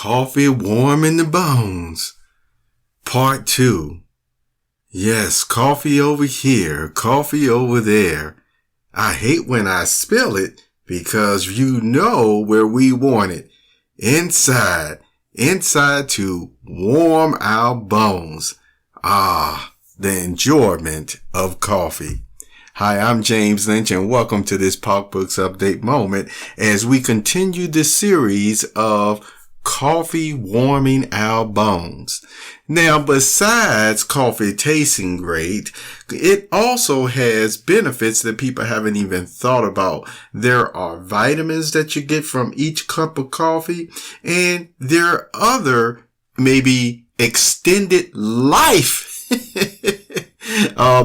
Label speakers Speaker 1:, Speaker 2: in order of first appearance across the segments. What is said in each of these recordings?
Speaker 1: Coffee warming the bones. Part 2. Yes, coffee over here, coffee over there. I hate when I spill it because you know where we want it. Inside to warm our bones. The enjoyment of coffee. Hi, I'm James Lynch and welcome to this PocbooksCrypto update moment as we continue this series of coffee warming our bones. Now, besides coffee tasting great, it also has benefits that people haven't even thought about. There are vitamins that you get from each cup of coffee, and there are other maybe extended life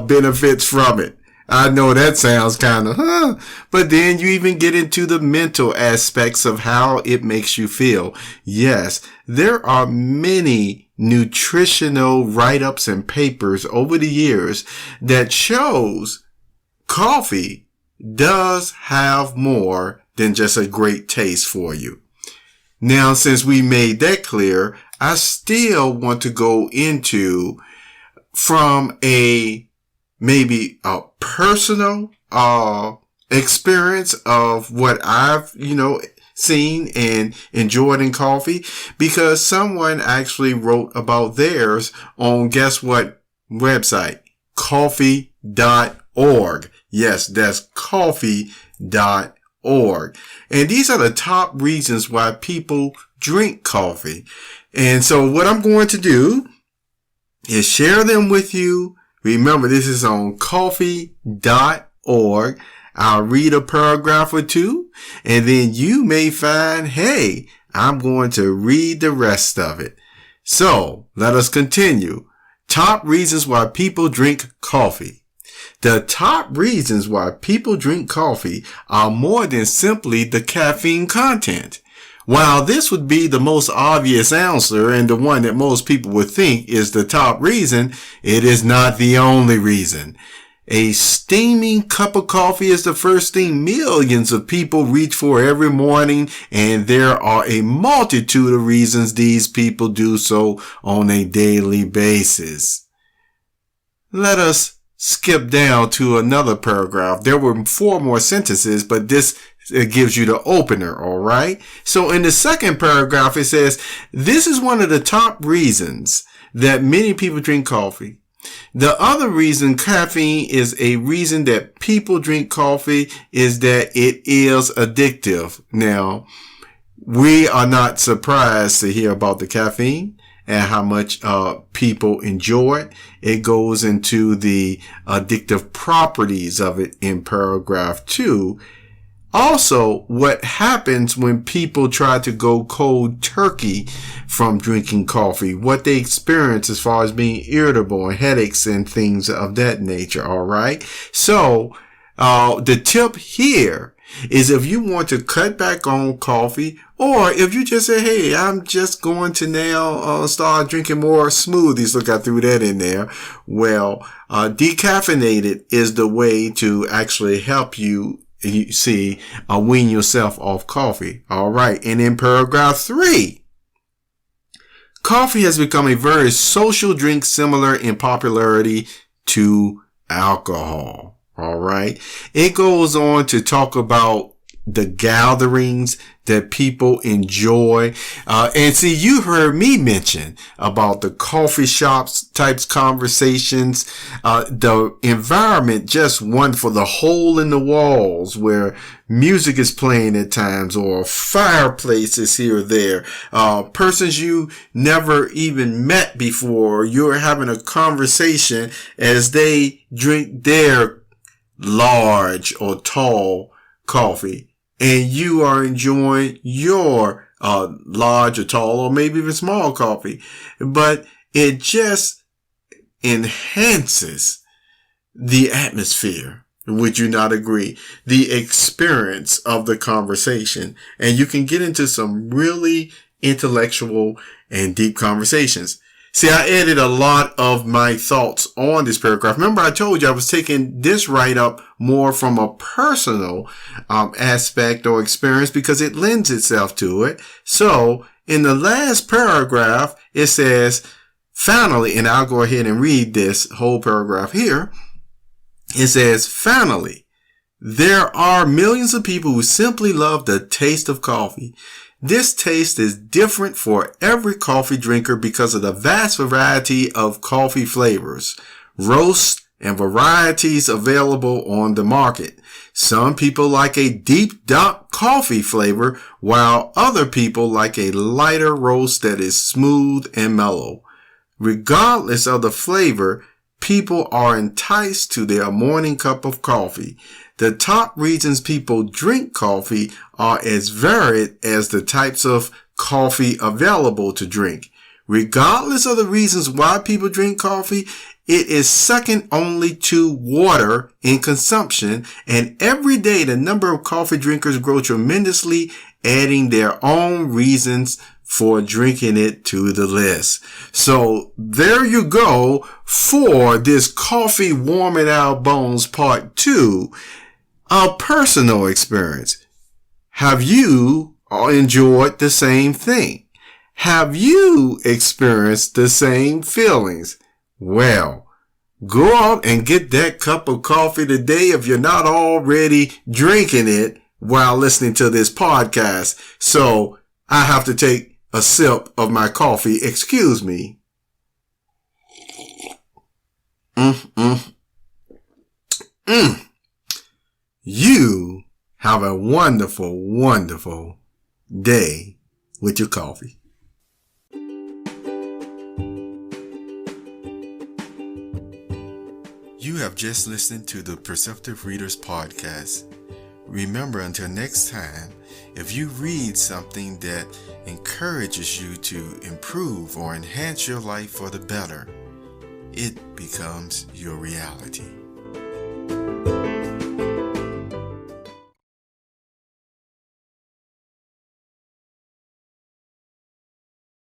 Speaker 1: benefits from it. I know that sounds kind of, but then you even get into the mental aspects of how it makes you feel. Yes, there are many nutritional write-ups and papers over the years that shows coffee does have more than just a great taste for you. Now, since we made that clear, I still want to go into from maybe a personal experience of what I've, seen and enjoyed in coffee, because someone actually wrote about theirs on, guess what website? Coffee.org. Yes, that's coffee.org. And these are the top reasons why people drink coffee. And so what I'm going to do is share them with you. Remember, this is on coffee.org. I'll read a paragraph or two, and then you may find, hey, I'm going to read the rest of it. So let us continue. Top reasons why people drink coffee. The top reasons why people drink coffee are more than simply the caffeine content. While this would be the most obvious answer and the one that most people would think is the top reason, it is not the only reason. A steaming cup of coffee is the first thing millions of people reach for every morning, and there are a multitude of reasons these people do so on a daily basis. Let us skip down to another paragraph. There were 4 more sentences, but it gives you the opener, all right? So in the second paragraph, it says, this is one of the top reasons that many people drink coffee. The other reason caffeine is a reason that people drink coffee is that it is addictive. Now, we are not surprised to hear about the caffeine and how much people enjoy it. It goes into the addictive properties of it in paragraph 2. Also, what happens when people try to go cold turkey from drinking coffee, what they experience as far as being irritable and headaches and things of that nature. All right. So, the tip here is if you want to cut back on coffee, or if you just say, hey, I'm just going to now start drinking more smoothies. Look, I threw that in there. Well, decaffeinated is the way to actually help you wean yourself off coffee. All right. And in paragraph 3, coffee has become a very social drink similar in popularity to alcohol. All right. It goes on to talk about the gatherings that people enjoy. And see, you heard me mention about the coffee shops types conversations, the environment, just one for the hole in the walls where music is playing at times, or fireplaces here or there, persons you never even met before. You're having a conversation as they drink their large or tall coffee, and you are enjoying your large or tall or maybe even small coffee. But it just enhances the atmosphere. Would you not agree? The experience of the conversation. And you can get into some really intellectual and deep conversations. See, I added a lot of my thoughts on this paragraph. Remember, I told you I was taking this write-up more from a personal aspect or experience because it lends itself to it. So in the last paragraph, it says, finally, and I'll go ahead and read this whole paragraph here. It says, finally, there are millions of people who simply love the taste of coffee. This taste is different for every coffee drinker because of the vast variety of coffee flavors, roasts, and varieties available on the market. Some people like a deep dark coffee flavor, while other people like a lighter roast that is smooth and mellow. Regardless of the flavor, people are enticed to their morning cup of coffee. The top reasons people drink coffee are as varied as the types of coffee available to drink. Regardless of the reasons why people drink coffee, it is second only to water in consumption, and every day the number of coffee drinkers grow tremendously, adding their own reasons for drinking it to the list. So there you go for this Coffee Warming Our Bones Part 2, a personal experience. Have you enjoyed the same thing? Have you experienced the same feelings? Well, go out and get that cup of coffee today if you're not already drinking it while listening to this podcast. So I have to take a sip of my coffee. Excuse me. You have a wonderful, wonderful day with your coffee. You have just listened to the Perceptive Readers Podcast. Remember, until next time, if you read something that encourages you to improve or enhance your life for the better, it becomes your reality.